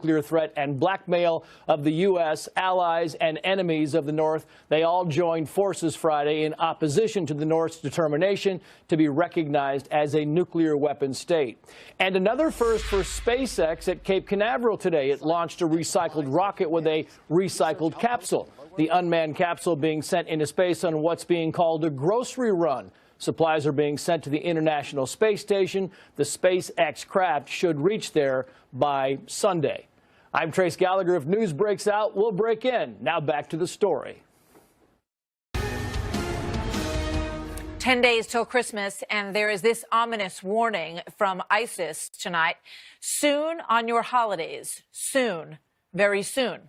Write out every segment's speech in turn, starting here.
nuclear threat and blackmail of the U.S., allies and enemies of the North. They all joined forces Friday in opposition to the North's determination to be recognized as a nuclear weapon state. And another first for SpaceX at Cape Canaveral today. It launched a recycled rocket with a recycled capsule. The unmanned capsule being sent into space on what's being called a grocery run. Supplies are being sent to the International Space Station. The SpaceX craft should reach there by Sunday. I'm Trace Gallagher. If news breaks out, we'll break in. Now back to the story. 10 days till Christmas, and there is this ominous warning from ISIS tonight. Soon on your holidays. Soon. Very soon.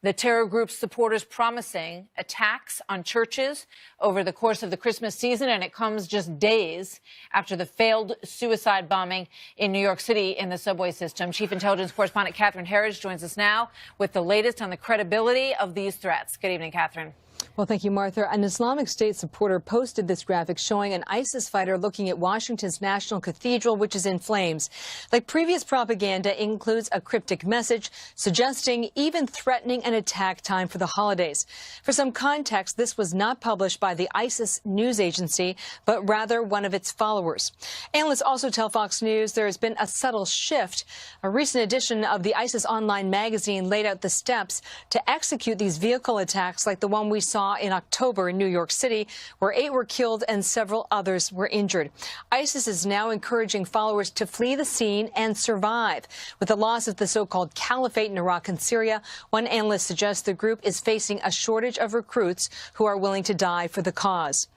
The terror group's supporters promising attacks on churches over the course of the Christmas season, and it comes just days after the failed suicide bombing in New York City in the subway system. Chief Intelligence Correspondent Catherine Harris joins us now with the latest on the credibility of these threats. Good evening, Catherine. Well, thank you, Martha. An Islamic State supporter posted this graphic showing an ISIS fighter looking at Washington's National Cathedral, which is in flames. Like previous propaganda, includes a cryptic message suggesting even threatening an attack time for the holidays. For some context, this was not published by the ISIS news agency, but rather one of its followers. Analysts also tell Fox News there has been a subtle shift. A recent edition of the ISIS online magazine laid out the steps to execute these vehicle attacks like the one we saw in October in New York City, where 8 were killed and several others were injured. ISIS is now encouraging followers to flee the scene and survive. With the loss of the so-called caliphate in Iraq and Syria, one analyst suggests the group is facing a shortage of recruits who are willing to die for the cause.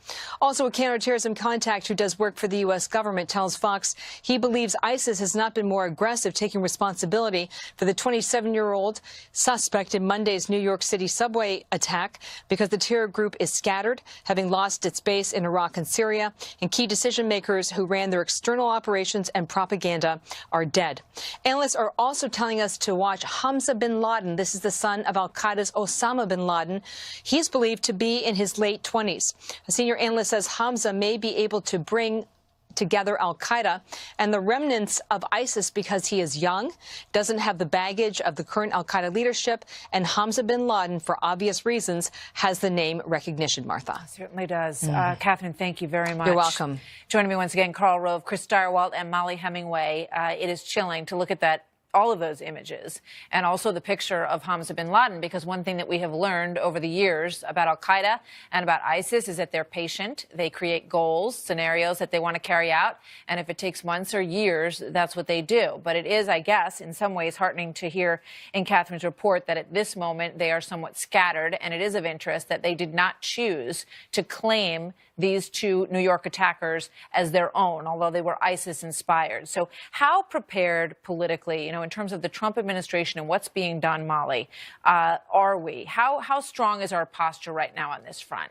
Also, a counterterrorism contact who does work for the U.S. government tells Fox he believes ISIS has not been more aggressive, taking responsibility for the 27-year-old suspect in Monday's New York City subway attack because the terror group is scattered, having lost its base in Iraq and Syria, and key decision makers who ran their external operations and propaganda are dead. Analysts are also telling us to watch Hamza bin Laden. This is the son of al-Qaeda's Osama bin Laden. He's believed to be in his late 20s. A senior analyst says Hamza may be able to bring together al-Qaeda and the remnants of ISIS because he is young, doesn't have the baggage of the current al-Qaeda leadership, and Hamza bin Laden, for obvious reasons, has the name recognition, Martha. Certainly does. Catherine, thank you very much. You're welcome. Joining me once again, Karl Rove, Chris Stirewalt, and Molly Hemingway. It is chilling to look at all of those images, and also the picture of Hamza bin Laden, because one thing that we have learned over the years about al-Qaeda and about ISIS is that they're patient. They create goals, scenarios that they want to carry out, and if it takes months or years, that's what they do. But it is, I guess, in some ways heartening to hear in Catherine's report that at this moment they are somewhat scattered, and it is of interest that they did not choose to claim these 2 New York attackers as their own, although they were ISIS-inspired. So how prepared politically, in terms of the Trump administration and what's being done, Molly, are we? How strong is our posture right now on this front?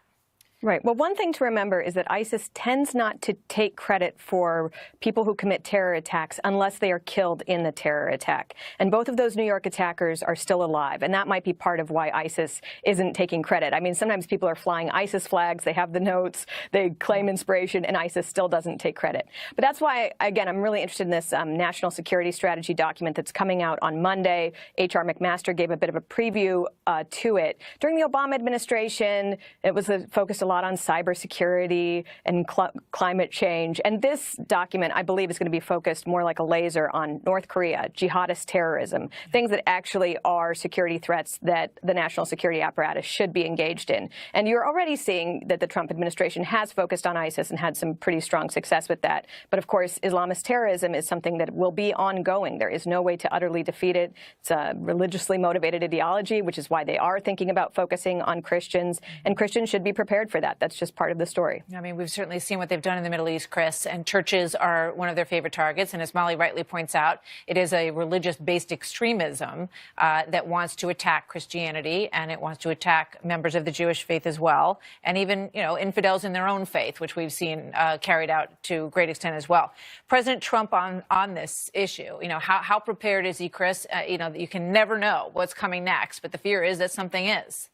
Right. Well, one thing to remember is that ISIS tends not to take credit for people who commit terror attacks unless they are killed in the terror attack. And both of those New York attackers are still alive. And that might be part of why ISIS isn't taking credit. I mean, sometimes people are flying ISIS flags. They have the notes. They claim inspiration, and ISIS still doesn't take credit. But that's why, again, I'm really interested in this national security strategy document that's coming out on Monday. H.R. McMaster gave a bit of a preview to it. During the Obama administration, it was focused a lot on cybersecurity and climate change. And this document, I believe, is going to be focused more like a laser on North Korea, jihadist terrorism, things that actually are security threats that the national security apparatus should be engaged in. And you're already seeing that the Trump administration has focused on ISIS and had some pretty strong success with that. But of course, Islamist terrorism is something that will be ongoing. There is no way to utterly defeat it. It's a religiously motivated ideology, which is why they are thinking about focusing on Christians. And Christians should be prepared for that. That's just part of the story. I mean, we've certainly seen what they've done in the Middle East, Chris, and churches are one of their favorite targets. And as Molly rightly points out, it is a religious-based extremism that wants to attack Christianity, and it wants to attack members of the Jewish faith as well, and even, infidels in their own faith, which we've seen carried out to a great extent as well. President Trump on this issue, how prepared is he, Chris? You can never know what's coming next, but the fear is that something is.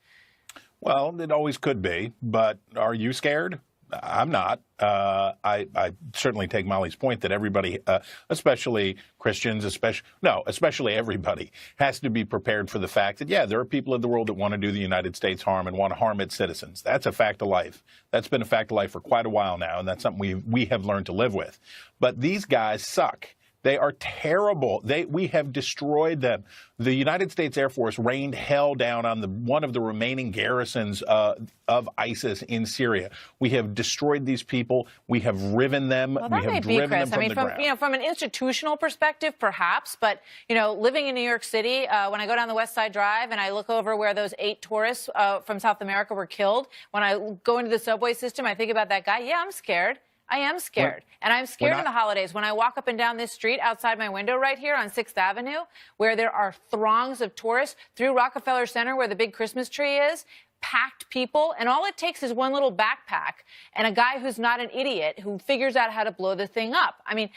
Well, it always could be, but are you scared? I'm not. I certainly take Molly's point that everybody, especially Christians, especially everybody, has to be prepared for the fact that, yeah, there are people in the world that want to do the United States harm and want to harm its citizens. That's a fact of life. That's been a fact of life for quite a while now, and that's something we have learned to live with. But these guys suck. They are terrible. We have destroyed them. The United States Air Force rained hell down on one of the remaining garrisons of ISIS in Syria. We have destroyed these people. We have riven them. Well, that we have may driven be, Chris. them from the ground. From an institutional perspective, perhaps, but living in New York City, when I go down the West Side Drive and I look over where those 8 tourists from South America were killed, when I go into the subway system, I think about that guy. Yeah, I'm scared. I am scared. And I'm scared in the holidays when I walk up and down this street outside my window right here on 6th Avenue, where there are throngs of tourists, through Rockefeller Center, where the big Christmas tree is, packed people. And all it takes is one little backpack and a guy who's not an idiot who figures out how to blow the thing up. I mean,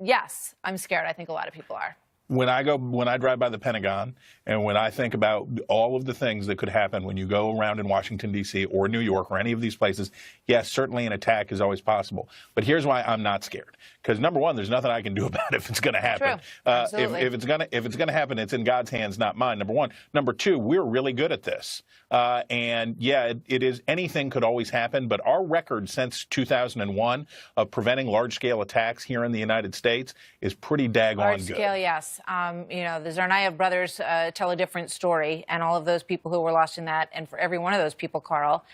yes, I'm scared. I think a lot of people are. When I drive by the Pentagon and when I think about all of the things that could happen when you go around in Washington, D.C. or New York or any of these places, yes, certainly an attack is always possible. But here's why I'm not scared. Because, number one, there's nothing I can do about it if it's going to happen. If it's going to happen, it's in God's hands, not mine, number one. Number two, we're really good at this. And, yeah, it is anything could always happen. But our record since 2001 of preventing large-scale attacks here in the United States is pretty daggone good. Large-scale, yes. The Tsarnaev brothers tell a different story, and all of those people who were lost in that, and for every one of those people, Carl,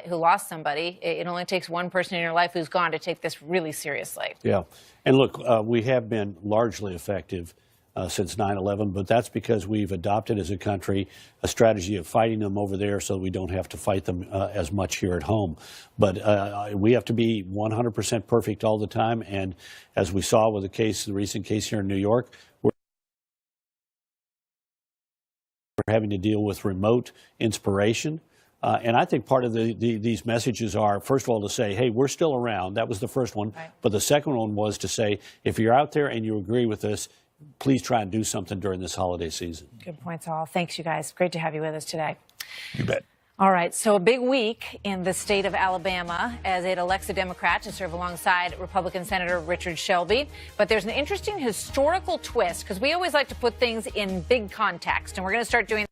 who lost somebody, it only takes one person in your life who's gone to take this really seriously. Yeah. And look, we have been largely effective since 9/11, but that's because we've adopted as a country a strategy of fighting them over there so we don't have to fight them as much here at home. But we have to be 100% perfect all the time. And as we saw with the recent case here in New York, we're having to deal with remote inspiration. And I think part of these messages are, first of all, to say, hey, we're still around. That was the first one. Right. But the second one was to say, if you're out there and you agree with us, please try and do something during this holiday season. Good points, all. Thanks, you guys. Great to have you with us today. You bet. All right, so a big week in the state of Alabama as it elects a Democrat to serve alongside Republican Senator Richard Shelby. But there's an interesting historical twist, because we always like to put things in big context, and we're going to start doing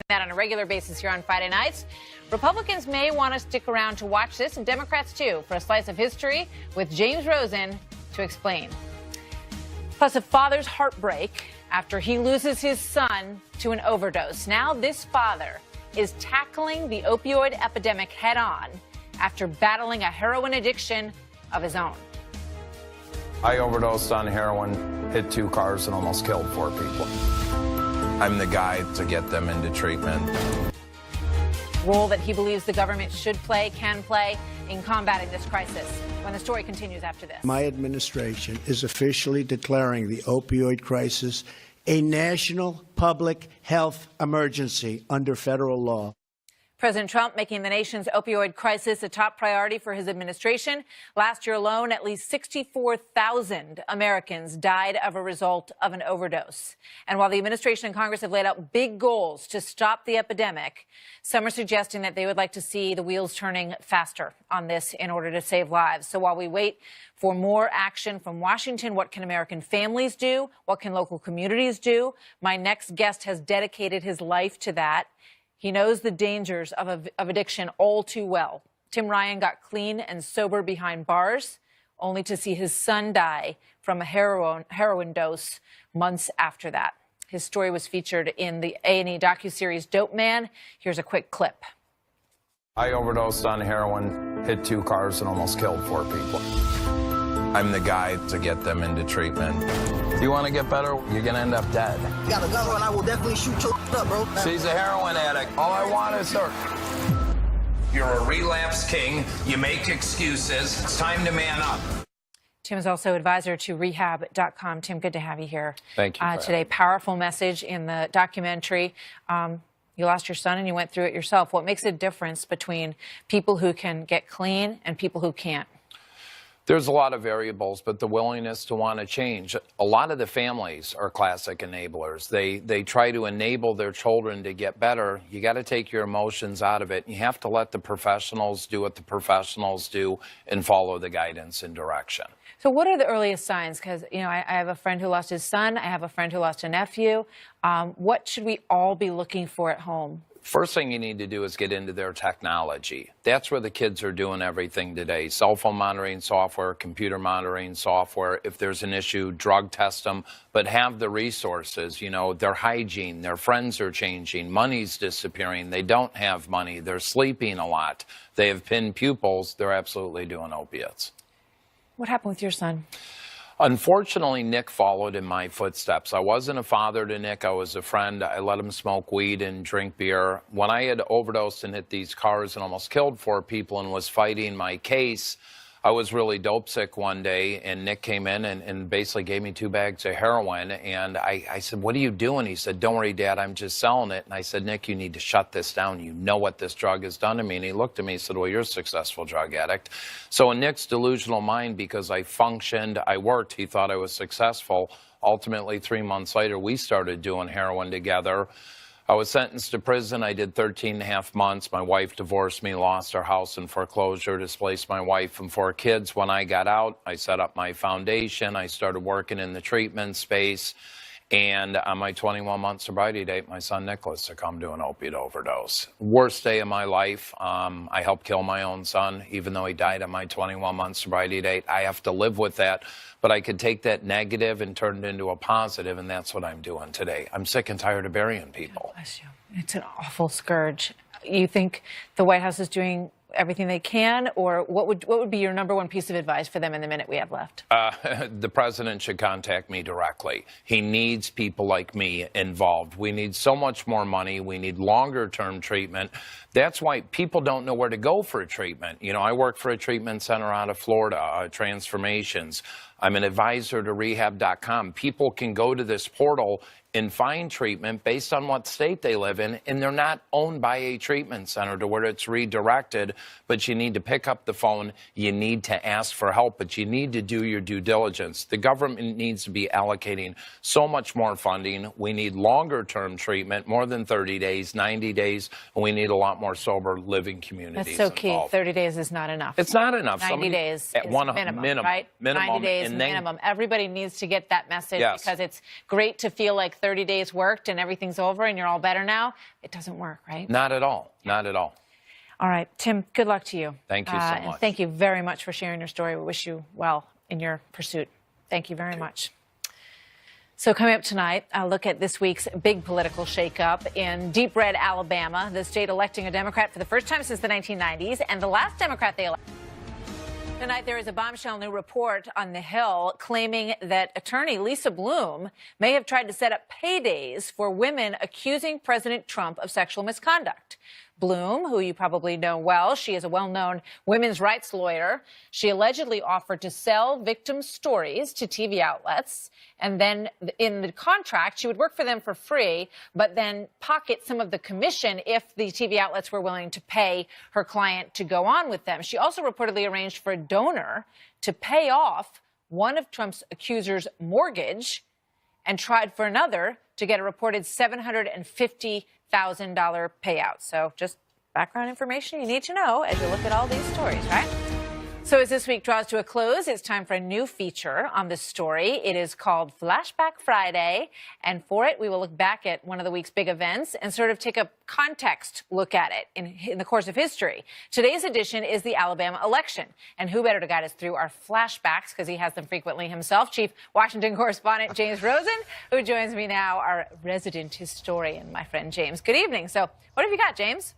that on a regular basis here on Friday nights. Republicans may want to stick around to watch this, and Democrats too, for a slice of history with James Rosen to explain. Plus, a father's heartbreak after he loses his son to an overdose. Now this father is tackling the opioid epidemic head on after battling a heroin addiction of his own. I overdosed on heroin, hit 2 cars, and almost killed 4 people. I'm the guy to get them into treatment. Role that he believes the government should play, can play, in combating this crisis. When the story continues after this. My administration is officially declaring the opioid crisis a national public health emergency under federal law. President Trump making the nation's opioid crisis a top priority for his administration. Last year alone, at least 64,000 Americans died as a result of an overdose. And while the administration and Congress have laid out big goals to stop the epidemic, some are suggesting that they would like to see the wheels turning faster on this in order to save lives. So while we wait for more action from Washington, what can American families do? What can local communities do? My next guest has dedicated his life to that. He knows the dangers of addiction all too well. Tim Ryan got clean and sober behind bars, only to see his son die from a heroin dose months after that. His story was featured in the A&E docuseries Dope Man. Here's a quick clip. I overdosed on heroin, hit 2 cars, and almost killed 4 people. I'm the guy to get them into treatment. If you want to get better, you're going to end up dead. You got a gun and I will definitely shoot your up, bro. She's a heroin addict. All I want is her. You're a relapse king. You make excuses. It's time to man up. Tim is also advisor to rehab.com. Tim, good to have you here. Thank you. Today, powerful message in the documentary. You lost your son and you went through it yourself. What makes a difference between people who can get clean and people who can't? There's a lot of variables, but the willingness to want to change. A lot of the families are classic enablers. They try to enable their children to get better. You got to take your emotions out of it. You have to let the professionals do what the professionals do and follow the guidance and direction. So what are the earliest signs? Because, you know, I have a friend who lost his son. I have a friend who lost a nephew. What should we all be looking for at home? First thing you need to do is get into their technology. That's where the kids are doing everything today. Cell phone monitoring software, computer monitoring software. If there's an issue, drug test them, but have the resources. You know, their hygiene, their friends are changing, money's disappearing, they don't have money, they're sleeping a lot, they have pinned pupils, they're absolutely doing opiates. What happened with your son? Unfortunately, Nick followed in my footsteps. I wasn't a father to Nick. I was a friend. I let him smoke weed and drink beer. When I had overdosed and hit these cars and almost killed 4 people and was fighting my case, I was really dope sick one day, and Nick came in and basically gave me 2 bags of heroin. And I said, "What are you doing?" He said, "Don't worry, Dad, I'm just selling it." And I said, "Nick, you need to shut this down. You know what this drug has done to me." And he looked at me and said, "Well, you're a successful drug addict." So in Nick's delusional mind, because I functioned, I worked, he thought I was successful. Ultimately, 3 months later, we started doing heroin together. I was sentenced to prison. I did 13.5 months. My wife divorced me, lost our house in foreclosure, displaced my wife and 4 kids. When I got out, I set up my foundation. I started working in the treatment space. And on my 21-month sobriety date, my son Nicholas succumbed to an opiate overdose. Worst day of my life. I helped kill my own son, even though he died on my 21-month sobriety date. I have to live with that. But I could take that negative and turn it into a positive, and that's what I'm doing today. I'm sick and tired of burying people. God bless you. It's an awful scourge. You think the White House is doing everything they can, or what would be your #1 piece of advice for them in the minute we have left? The president should contact me directly. He needs people like me involved. We need so much more money. We need longer-term treatment. That's why people don't know where to go for a treatment. You know, I work for a treatment center out of Florida, Transformations. I'm an advisor to rehab.com. People can go to this portal and find treatment based on what state they live in, and they're not owned by a treatment center to where it's redirected, but you need to pick up the phone, you need to ask for help, but you need to do your due diligence. The government needs to be allocating so much more funding. We need longer-term treatment, more than 30 days, 90 days, and we need a lot more sober living communities. That's so key. Involved. 30 days is not enough. It's not enough. 90 days at is one minimum, right? 90 days and then, minimum. Everybody needs to get that message, yes, because it's great to feel like 30 days worked and everything's over and you're all better now. It doesn't work, right? Not at all. Not at all. All right, Tim, good luck to you. Thank you so much. And thank you very much for sharing your story. We wish you well in your pursuit. Thank you very much. So coming up tonight, I'll look at this week's big political shakeup in deep red Alabama, the state electing a Democrat for the first time since the 1990s, and the last Democrat they elected. Tonight, there is a bombshell new report on the Hill claiming that attorney Lisa Bloom may have tried to set up paydays for women accusing President Trump of sexual misconduct. Bloom, who you probably know well, she is a well-known women's rights lawyer. She allegedly offered to sell victims' stories to TV outlets, and then in the contract, she would work for them for free, but then pocket some of the commission if the TV outlets were willing to pay her client to go on with them. She also reportedly arranged for a donor to pay off one of Trump's accusers' mortgage and tried for another to get a reported $750,000 payout. So just background information you need to know as you look at all these stories, right? So as this week draws to a close, it's time for a new feature on this story. It is called Flashback Friday, and for it, we will look back at one of the week's big events and sort of take a context look at it in the course of history. Today's edition is the Alabama election, and who better to guide us through our flashbacks, because he has them frequently himself, Chief Washington Correspondent James Rosen, who joins me now, our resident historian, my friend James. Good evening. So what have you got, James?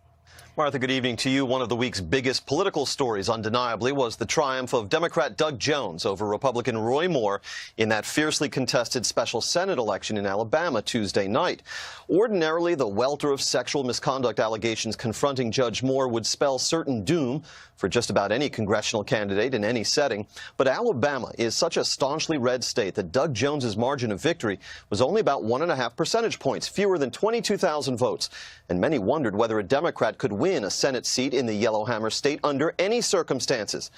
Martha, good evening to you. One of the week's biggest political stories, undeniably, was the triumph of Democrat Doug Jones over Republican Roy Moore in that fiercely contested special Senate election in Alabama Tuesday night. Ordinarily, the welter of sexual misconduct allegations confronting Judge Moore would spell certain doom for just about any congressional candidate in any setting. But Alabama is such a staunchly red state that Doug Jones's margin of victory was only about 1.5 percentage points, fewer than 22,000 votes. And many wondered whether a Democrat could win a Senate seat in the Yellowhammer state under any circumstances.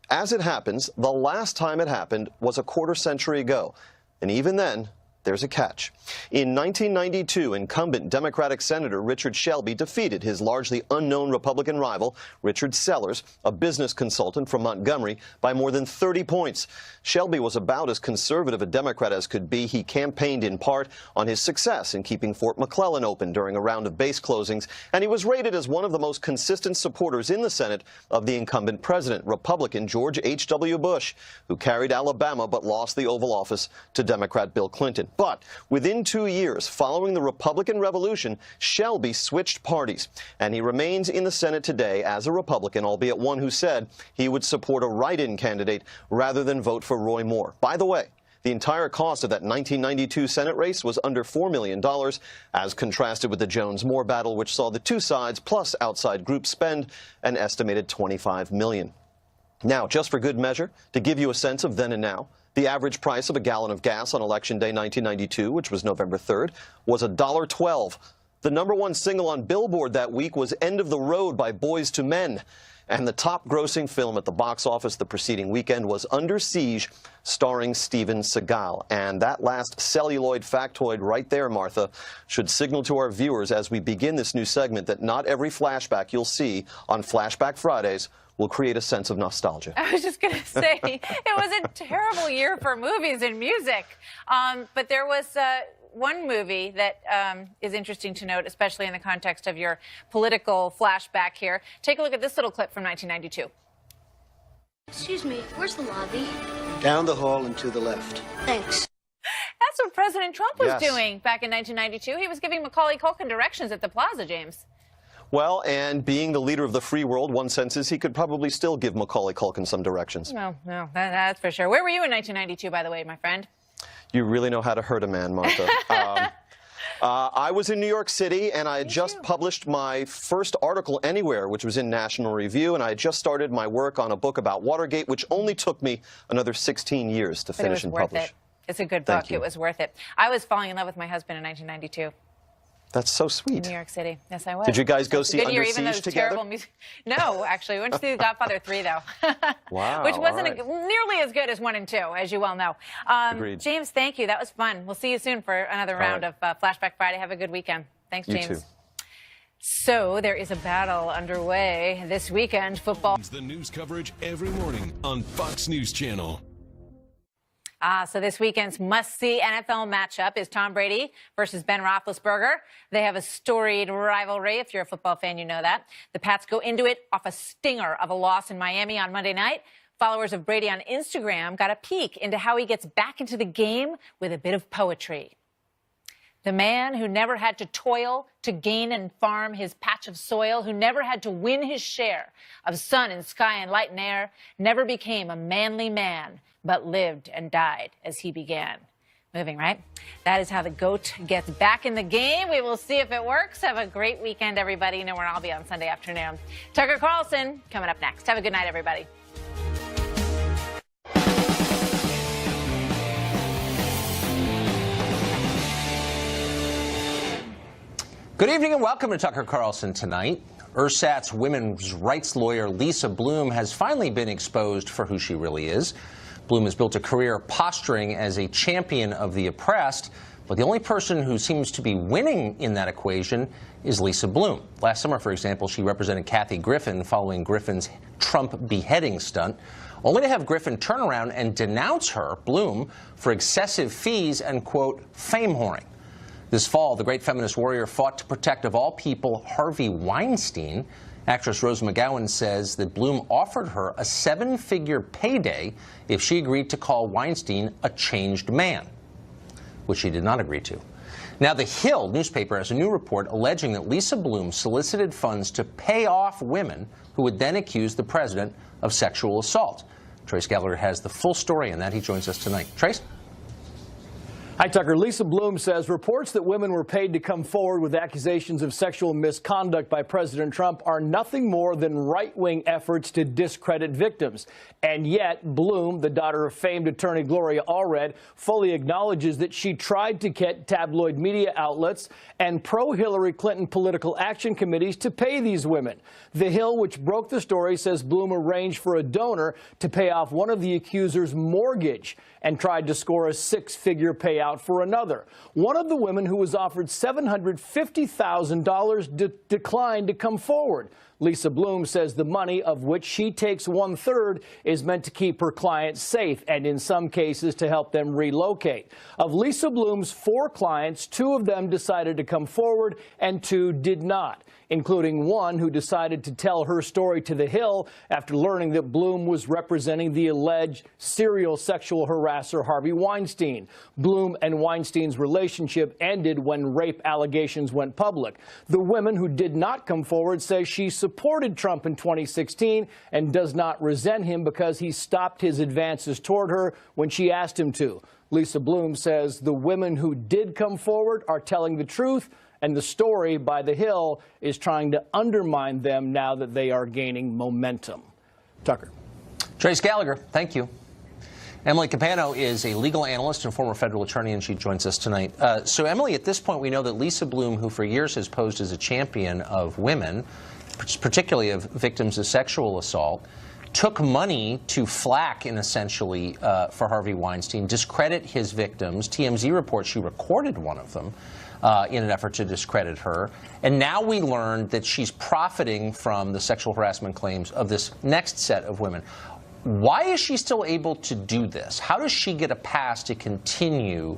As it happens, the last time it happened was a quarter century ago. And even then, there's a catch. In 1992, incumbent Democratic Senator Richard Shelby defeated his largely unknown Republican rival, Richard Sellers, a business consultant from Montgomery, by more than 30 points. Shelby was about as conservative a Democrat as could be. He campaigned in part on his success in keeping Fort McClellan open during a round of base closings, and he was rated as one of the most consistent supporters in the Senate of the incumbent president, Republican George H.W. Bush, who carried Alabama but lost the Oval Office to Democrat Bill Clinton. But within 2 years following the Republican Revolution, Shelby switched parties, and he remains in the Senate today as a Republican, albeit one who said he would support a write-in candidate rather than vote for Roy Moore. By the way, the entire cost of that 1992 Senate race was under $4 million, as contrasted with the Jones-Moore battle, which saw the two sides plus outside groups spend an estimated $25 million. Now, just for good measure, to give you a sense of then and now, the average price of a gallon of gas on Election Day 1992, which was November 3rd, was $1.12. The #1 single on Billboard that week was End of the Road by Boyz II Men. And the top-grossing film at the box office the preceding weekend was Under Siege, starring Steven Seagal. And that last celluloid factoid right there, Martha, should signal to our viewers as we begin this new segment that not every flashback you'll see on Flashback Fridays will create a sense of nostalgia. I was just going to say, it was a terrible year for movies and music. But there was one movie that is interesting to note, especially in the context of your political flashback here. Take a look at this little clip from 1992. Excuse me, where's the lobby? Down the hall and to the left. Thanks. That's what President Trump was Yes. doing back in 1992. He was giving Macaulay Culkin directions at the Plaza, James. Well, and being the leader of the free world, one senses he could probably still give Macaulay Culkin some directions. No, that's for sure. Where were you in 1992, by the way, my friend? You really know how to hurt a man, Martha. I was in New York City, and I had just published my first article anywhere, which was in National Review, and I had just started my work on a book about Watergate, which only took me another 16 years to finish and publish. But it was worth it. It's a good Thank book. you. It was worth it. I was falling in love with my husband in 1992. That's so sweet. New York City. Yes, I was. Did you guys go see Good year, Under even though Siege it was together? terrible music. No, actually, we went to see The Godfather 3, though. Wow. Which wasn't all right. nearly as good as 1 and 2, as you well know. Agreed. James, thank you. That was fun. We'll see you soon for another round right. of Flashback Friday. Have a good weekend. Thanks, You James. too. So there is a battle underway this weekend. Football. The news coverage every morning on Fox News Channel. So this weekend's must-see NFL matchup is Tom Brady versus Ben Roethlisberger. They have a storied rivalry. If you're a football fan, you know that. The Pats go into it off a stinger of a loss in Miami on Monday night. Followers of Brady on Instagram got a peek into how he gets back into the game with a bit of poetry. The man who never had to toil to gain and farm his patch of soil, who never had to win his share of sun and sky and light and air, never became a manly man, but lived and died as he began. Moving, right? That is how the GOAT gets back in the game. We will see if it works. Have a great weekend, everybody. You know where I'll be on Sunday afternoon. Tucker Carlson coming up next. Have a good night, everybody. Good evening and welcome to Tucker Carlson Tonight. Ersatz women's rights lawyer Lisa Bloom has finally been exposed for who she really is. Bloom has built a career posturing as a champion of the oppressed, but the only person who seems to be winning in that equation is Lisa Bloom. Last summer, for example, she represented Kathy Griffin following Griffin's Trump beheading stunt, only to have Griffin turn around and denounce her, Bloom, for excessive fees and, quote, fame whoring. This fall, the great feminist warrior fought to protect, of all people, Harvey Weinstein. Actress Rose McGowan says that Bloom offered her a 7-figure payday if she agreed to call Weinstein a changed man, which she did not agree to. Now, The Hill newspaper has a new report alleging that Lisa Bloom solicited funds to pay off women who would then accuse the president of sexual assault. Trace Gallagher has the full story on that. He joins us tonight. Trace? Hi, Hi, Tucker. Lisa Bloom says reports that women were paid to come forward with accusations of sexual misconduct by President Trump are nothing more than right-wing efforts to discredit victims. And yet, Bloom, the daughter of famed attorney Gloria Allred, fully acknowledges that she tried to get tabloid media outlets and pro-Hillary Clinton political action committees to pay these women. The Hill, which broke the story, says Bloom arranged for a donor to pay off one of the accuser's mortgage and tried to score a six-figure payout for another. One of the women, who was offered $750,000, declined to come forward. Lisa Bloom says the money, of which she takes 1/3, is meant to keep her clients safe and in some cases to help them relocate. Of Lisa Bloom's 4 clients, 2 of them decided to come forward and 2 did not, including one who decided to tell her story to The Hill after learning that Bloom was representing the alleged serial sexual harasser Harvey Weinstein. Bloom and Weinstein's relationship ended when rape allegations went public. The woman who did not come forward says she supported Trump in 2016 and does not resent him because he stopped his advances toward her when she asked him to. Lisa Bloom says the women who did come forward are telling the truth, and the story by The Hill is trying to undermine them now that they are gaining momentum. Tucker. Trace Gallagher, thank you. Emily Capano is a legal analyst and former federal attorney, and she joins us tonight. So, Emily, at this point, we know that Lisa Bloom, who for years has posed as a champion of women, particularly of victims of sexual assault, took money to flack, in essentially, for Harvey Weinstein, discredit his victims. TMZ reports she recorded one of them in an effort to discredit her. And now we learned that she's profiting from the sexual harassment claims of this next set of women. Why is she still able to do this? How does she get a pass to continue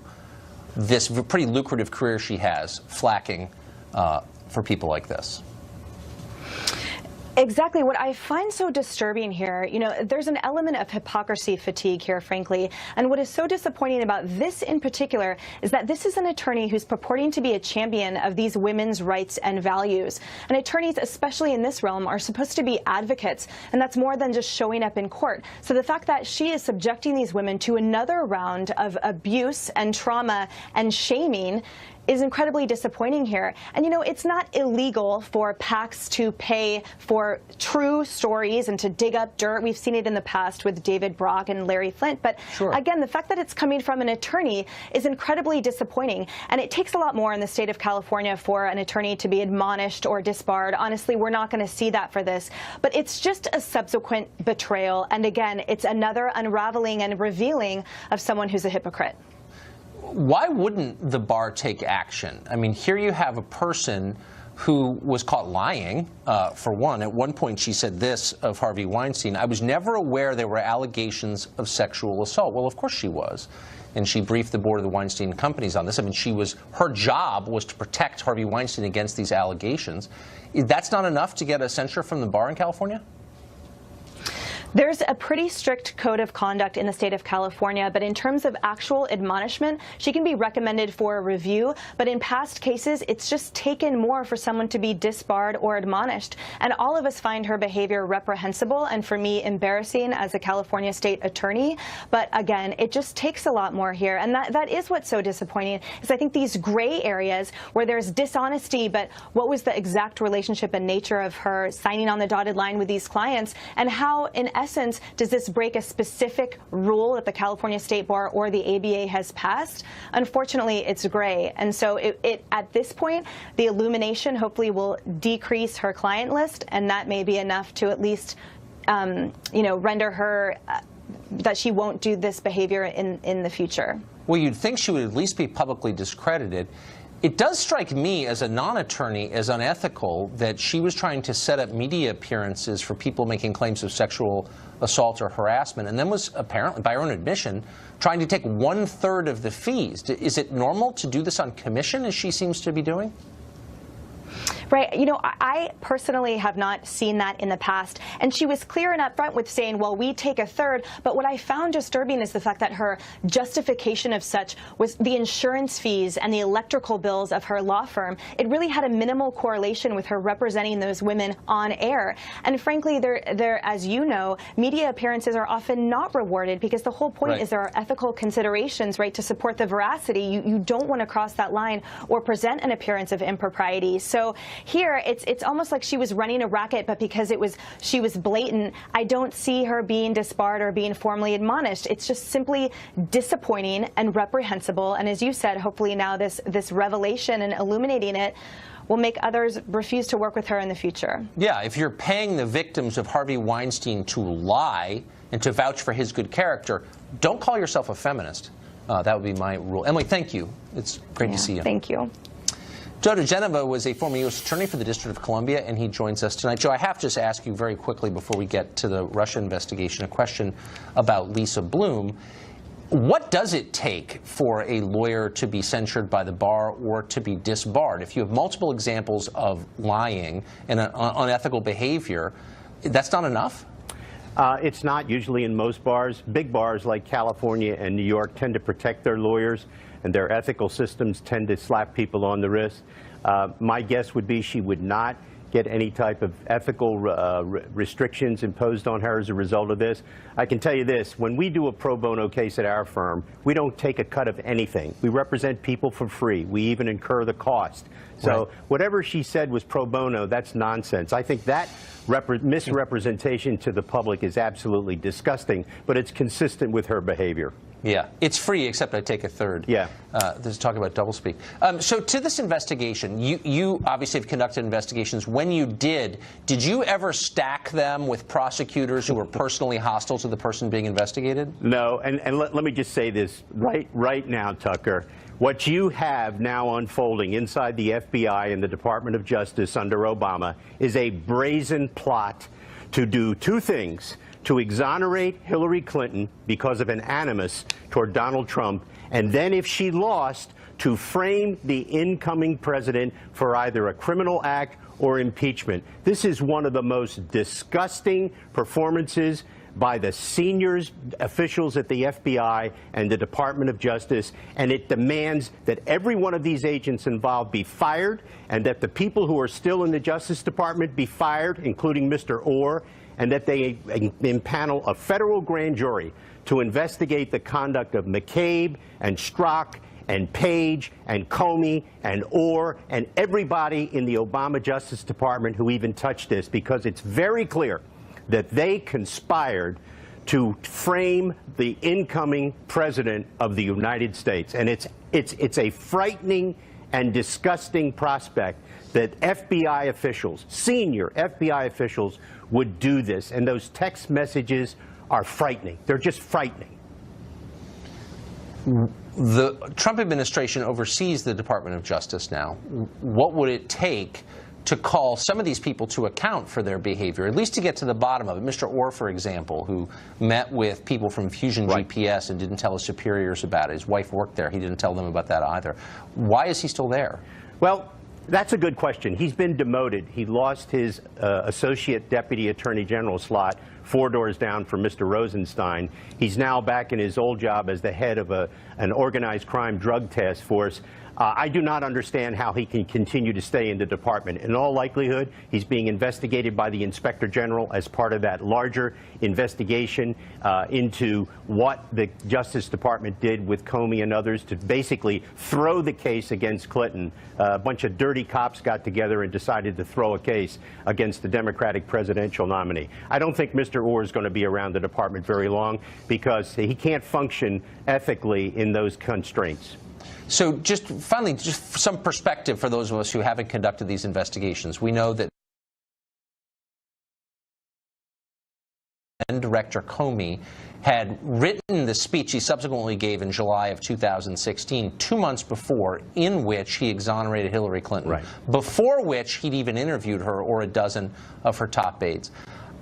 this pretty lucrative career she has, flacking for people like this? Exactly. What I find so disturbing here, there's an element of hypocrisy fatigue here, frankly. And what is so disappointing about this in particular is that this is an attorney who's purporting to be a champion of these women's rights and values. And attorneys, especially in this realm, are supposed to be advocates. And that's more than just showing up in court. So the fact that she is subjecting these women to another round of abuse and trauma and shaming is incredibly disappointing here. And, it's not illegal for PACs to pay for true stories and to dig up dirt. We've seen it in the past with David Brock and Larry Flint. But again, the fact that it's coming from an attorney is incredibly disappointing. And it takes a lot more in the state of California for an attorney to be admonished or disbarred. Honestly, we're not going to see that for this. But it's just a subsequent betrayal. And again, it's another unraveling and revealing of someone who's a hypocrite. Why wouldn't the bar take action? I mean, here you have a person who was caught lying, for one. At one point, she said this of Harvey Weinstein: "I was never aware there were allegations of sexual assault." Well, of course she was. And she briefed the board of the Weinstein companies on this. I mean, her job was to protect Harvey Weinstein against these allegations. That's not enough to get a censure from the bar in California? There's a pretty strict code of conduct in the state of California, but in terms of actual admonishment, she can be recommended for a review. But in past cases, it's just taken more for someone to be disbarred or admonished. And all of us find her behavior reprehensible and, for me, embarrassing as a California state attorney. But again, it just takes a lot more here. And that is what's so disappointing, is I think these gray areas where there's dishonesty, but what was the exact relationship and nature of her signing on the dotted line with these clients, and how, in essence, does this break a specific rule that the California State Bar or the ABA has passed? Unfortunately, it's gray. And so at this point, the illumination hopefully will decrease her client list, and that may be enough to at least, render her that she won't do this behavior in the future. Well, you'd think she would at least be publicly discredited. It does strike me as a non-attorney as unethical that she was trying to set up media appearances for people making claims of sexual assault or harassment, and then was apparently, by her own admission, trying to take 1/3 of the fees. Is it normal to do this on commission, as she seems to be doing? Right. You know, I personally have not seen that in the past. And she was clear and upfront with saying, well, we take a third. But what I found disturbing is the fact that her justification of such was the insurance fees and the electrical bills of her law firm. It really had a minimal correlation with her representing those women on air. And frankly, as you know, media appearances are often not rewarded because the whole point is there are ethical considerations, right, to support the veracity. You don't want to cross that line or present an appearance of impropriety. So here, it's almost like she was running a racket, but because she was blatant, I don't see her being disbarred or being formally admonished. It's just simply disappointing and reprehensible. And as you said, hopefully now this revelation and illuminating it will make others refuse to work with her in the future. Yeah, if you're paying the victims of Harvey Weinstein to lie and to vouch for his good character, don't call yourself a feminist. That would be my rule. Emily, thank you. It's great to see you. Thank you. Joe DeGenova was a former U.S. attorney for the District of Columbia, and he joins us tonight. Joe, I have to just ask you very quickly before we get to the Russia investigation a question about Lisa Bloom. What does it take for a lawyer to be censured by the bar or to be disbarred? If you have multiple examples of lying and unethical behavior, that's not enough? It's not usually in most bars. Big bars like California and New York tend to protect their lawyers, and their ethical systems tend to slap people on the wrist. My guess would be she would not get any type of ethical restrictions imposed on her as a result of this. I can tell you this, when we do a pro bono case at our firm, we don't take a cut of anything. We represent people for free. We even incur the cost. So whatever she said was pro bono, that's nonsense. I think that misrepresentation to the public is absolutely disgusting, but it's consistent with her behavior. Yeah, it's free, except I take a third. Yeah. Let's talk about doublespeak. So to this investigation, you obviously have conducted investigations. When you did you ever stack them with prosecutors who were personally hostile to the person being investigated? No, and let me just say this right now, Tucker. What you have now unfolding inside the FBI and the Department of Justice under Obama is a brazen plot to do two things: to exonerate Hillary Clinton because of an animus toward Donald Trump, and then if she lost, to frame the incoming president for either a criminal act or impeachment. This is one of the most disgusting performances by the senior officials at the FBI and the Department of Justice, and it demands that every one of these agents involved be fired, and that the people who are still in the Justice Department be fired, including Mr. Orr, and that they impanel a federal grand jury to investigate the conduct of McCabe and Strzok and Page and Comey and Orr and everybody in the Obama Justice Department who even touched this, because it's very clear that they conspired to frame the incoming president of the United States. And it's a frightening and disgusting prospect that FBI officials, senior FBI officials, would do this. And those text messages are frightening. They're just frightening. The Trump administration oversees the Department of Justice now. What would it take to call some of these people to account for their behavior, at least to get to the bottom of it? Mr. Orr, for example, who met with people from Fusion GPS and didn't tell his superiors about it. His wife worked there. He didn't tell them about that either. Why is he still there? Well, that's a good question. He's been demoted. He lost his Associate Deputy Attorney General slot 4 doors down from Mr. Rosenstein. He's now back in his old job as the head of an organized crime drug task force. I do not understand how he can continue to stay in the department. In all likelihood, he's being investigated by the Inspector General as part of that larger investigation into what the Justice Department did with Comey and others to basically throw the case against Clinton. A bunch of dirty cops got together and decided to throw a case against the Democratic presidential nominee. I don't think Mr. Orr is going to be around the department very long because he can't function ethically in those constraints. So just finally, just some perspective for those of us who haven't conducted these investigations. We know that Director Comey had written the speech he subsequently gave in July of 2016, 2 months before, in which he exonerated Hillary Clinton, before which he'd even interviewed her or a dozen of her top aides.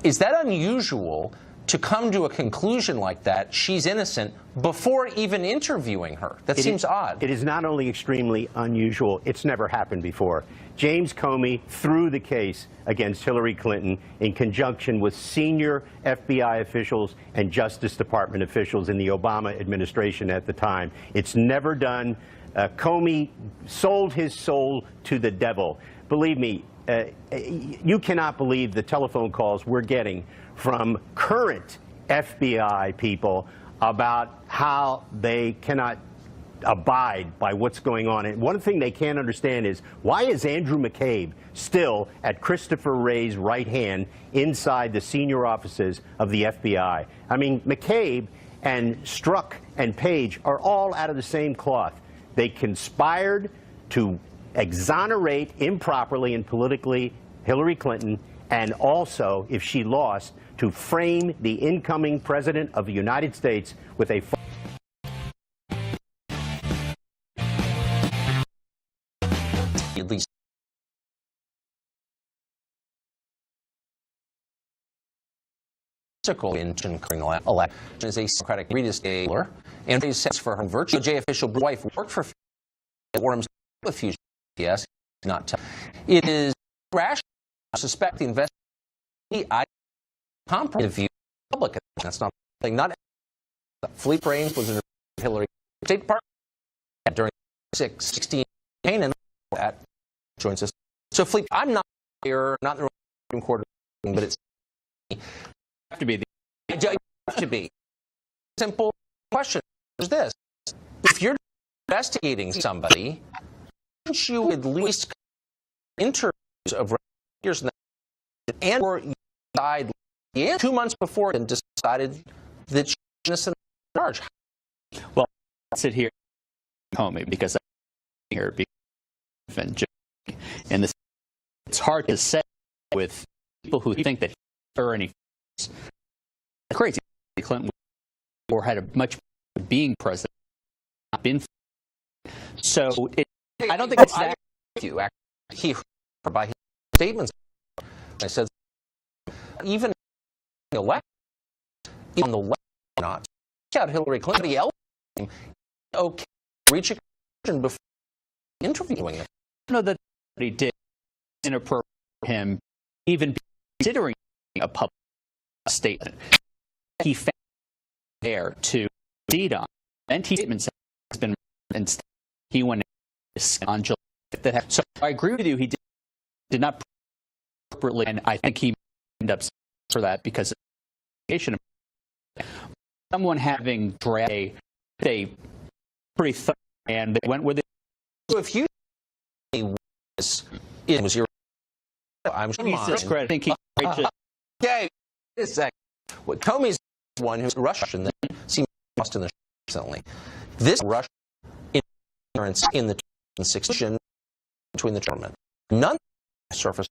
Is that unusual to come to a conclusion like that, she's innocent, before even interviewing her. That seems odd. It is not only extremely unusual, it's never happened before. James Comey threw the case against Hillary Clinton in conjunction with senior FBI officials and Justice Department officials in the Obama administration at the time. It's never done. Comey sold his soul to the devil. Believe me, you cannot believe the telephone calls we're getting from current FBI people about how they cannot abide by what's going on. And one thing they can't understand is, why is Andrew McCabe still at Christopher Wray's right hand inside the senior offices of the FBI? I mean, McCabe and Strzok and Page are all out of the same cloth. They conspired to exonerate improperly and politically Hillary Clinton, and also, if she lost, to frame the incoming president of the United States with a At least into the election is a Democratic redistabler, and he says for her virtue, J official wife worked for Orm's with Fusion. Yes, not tell. It is rational to suspect the investigation. I compromise view public. That's not the thing. Not Fleet Brains was in Hillary State Department during 16 campaign, and that joins us. So Fleet, I'm not here, not in the Supreme Court, but it's have to be. Have to be. Simple question is this: if you're investigating somebody, shouldn't you at least interviews of years and or you died 2 months before and decided that she's innocent of charge? Well, I sit here Comey because I'm here and this, it's hard to say with people who think that or any crazy Clinton or had a much being president not been so I don't think it's that you actually by his statements. I said even elect on the left not out Hillary Clinton else okay reach a conclusion before interviewing him. I know that he did inappropriate for him even considering a public statement. He found there to proceed on, and he statements has been instead he went on July 5th. So I agree with you. He did not appropriately, and I think he ended up for that because of someone having dragged a pretty thorough and they went with it. So if you was your I'm sure I think he okay. It's that what Comey's one who's Russian that seems lost in the recently. This Russian interference in the 2016 between the gentlemen. None surface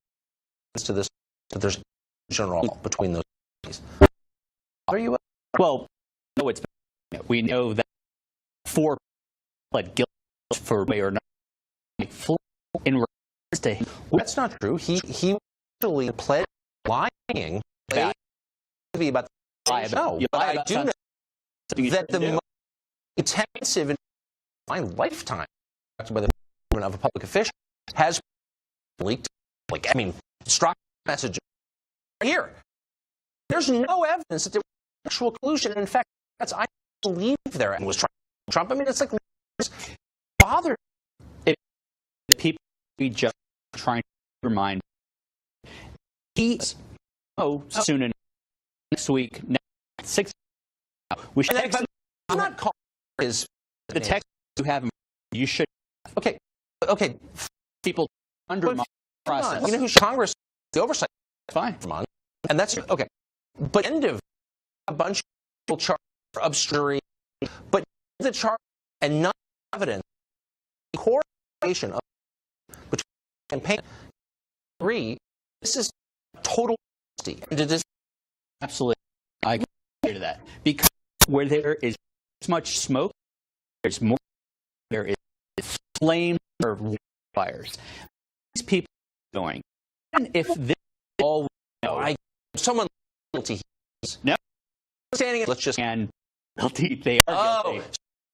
to this that there's general between those parties. Are you? Well, no, it's we know that 4 pled guilty for may or not in regards to him. That's not true. He actually pled lying about the no, but I do know that the most intensive in my lifetime by the of a public official has leaked. Like I mean, struck message here. There's no evidence that there was actual collusion. And in fact, I believe there and was Trump. I mean, it's like bothered. If the people we just trying to remind he's soon enough next week, next 6. We should. I'm not calling his the text you have. You should. Okay. People undermine the process. You know who's Congress? The oversight. Fine. And that's okay. But end of a bunch of people charged for obstruction, but the charge and not evidence. Coordination of between campaign. 3. This is total honesty. Absolutely, I agree to that because where there is this much smoke, there's more. There is flame or fires. These people are going. And if this all we know, someone guilty. No, standing. Let's just and guilty. They are guilty.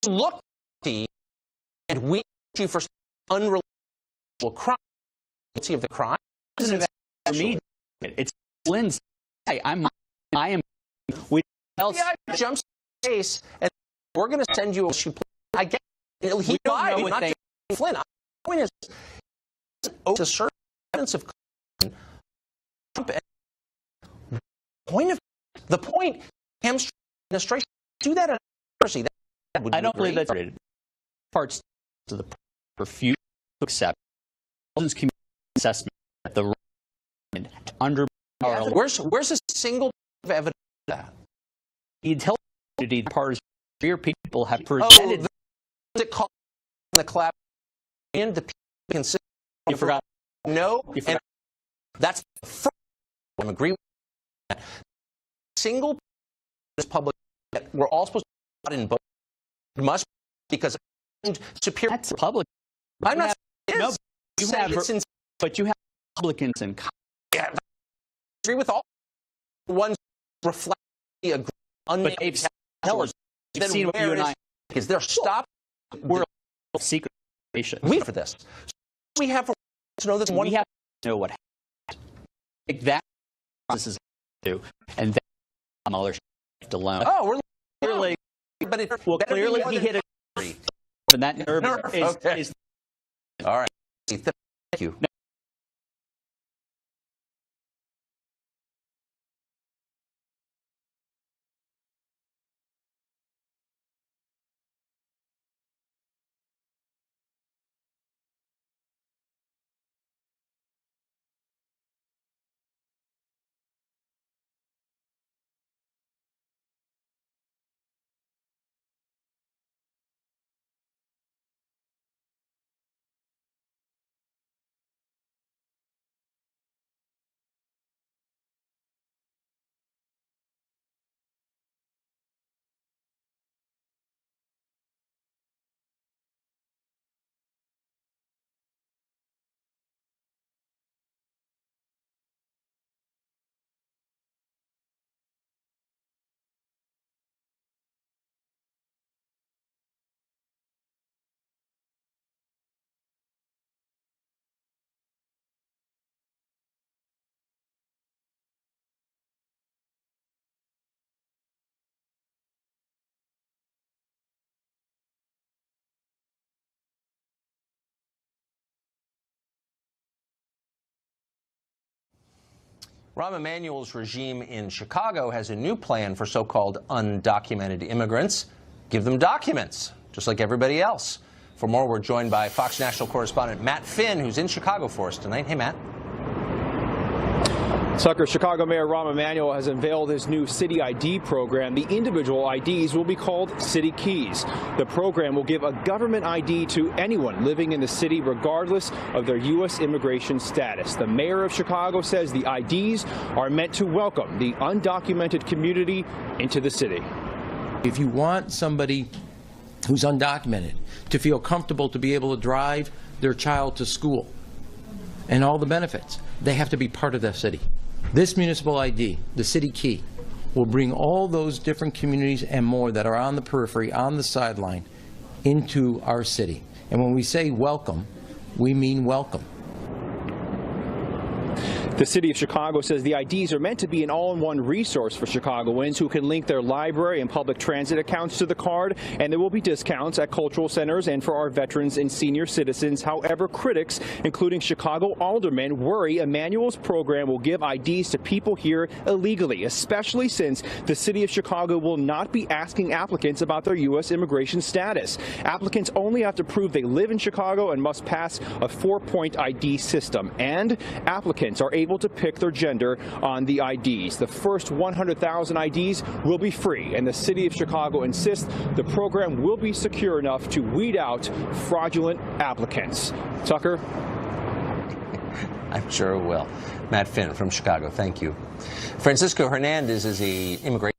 Look guilty, and we charge you for unrelated crime. Guilty of the crime. It's for me. It's Lynn's. I am. We else jumps in the case, and we're going to send you. I get. He lied. Not just Flynn. The point is, to certain evidence of Trump. The point. Hamstring administration do that at university. I don't believe that's parts of the refuse to accept Intelligence Community assessment at the right to under. Where's a single bit of evidence of that? The intelligence community, part of your people have presented. The call the collab and the people consider. You forgot. No, you forgot. That's the first. I'm agreeing with that. Single this public that we're all supposed to put in both must because superior. That's public. I'm not. No, you have, but you have Republicans and. Yeah, I agree with all ones reflect the but they've seen what you and I is there stop. We're secret. We for this. We have to know this. We have to know what happened. Like that. This is do and then Mueller left alone. Oh, we're clearly, but clearly he hit a and that nerve is all right. Thank you. No. Rahm Emanuel's regime in Chicago has a new plan for so-called undocumented immigrants. Give them documents, just like everybody else. For more, we're joined by Fox National correspondent Matt Finn, who's in Chicago for us tonight. Hey, Matt. Tucker, Chicago Mayor Rahm Emanuel has unveiled his new city ID program. The individual IDs will be called City Keys. The program will give a government ID to anyone living in the city, regardless of their U.S. immigration status. The mayor of Chicago says the IDs are meant to welcome the undocumented community into the city. If you want somebody who's undocumented to feel comfortable to be able to drive their child to school and all the benefits, they have to be part of the city. This municipal ID, the city key, will bring all those different communities and more that are on the periphery, on the sideline, into our city. And when we say welcome, we mean welcome. The city of Chicago says the IDs are meant to be an all-in-one resource for Chicagoans who can link their library and public transit accounts to the card, and there will be discounts at cultural centers and for our veterans and senior citizens. However, critics, including Chicago aldermen, worry Emanuel's program will give IDs to people here illegally, especially since the city of Chicago will not be asking applicants about their U.S. immigration status. Applicants only have to prove they live in Chicago and must pass a 4-point ID system, and applicants are able to pick their gender on the IDs. The first 100,000 IDs will be free, and the city of Chicago insists the program will be secure enough to weed out fraudulent applicants. Tucker? I'm sure it will. Matt Finn from Chicago, thank you. Francisco Hernandez is the immigration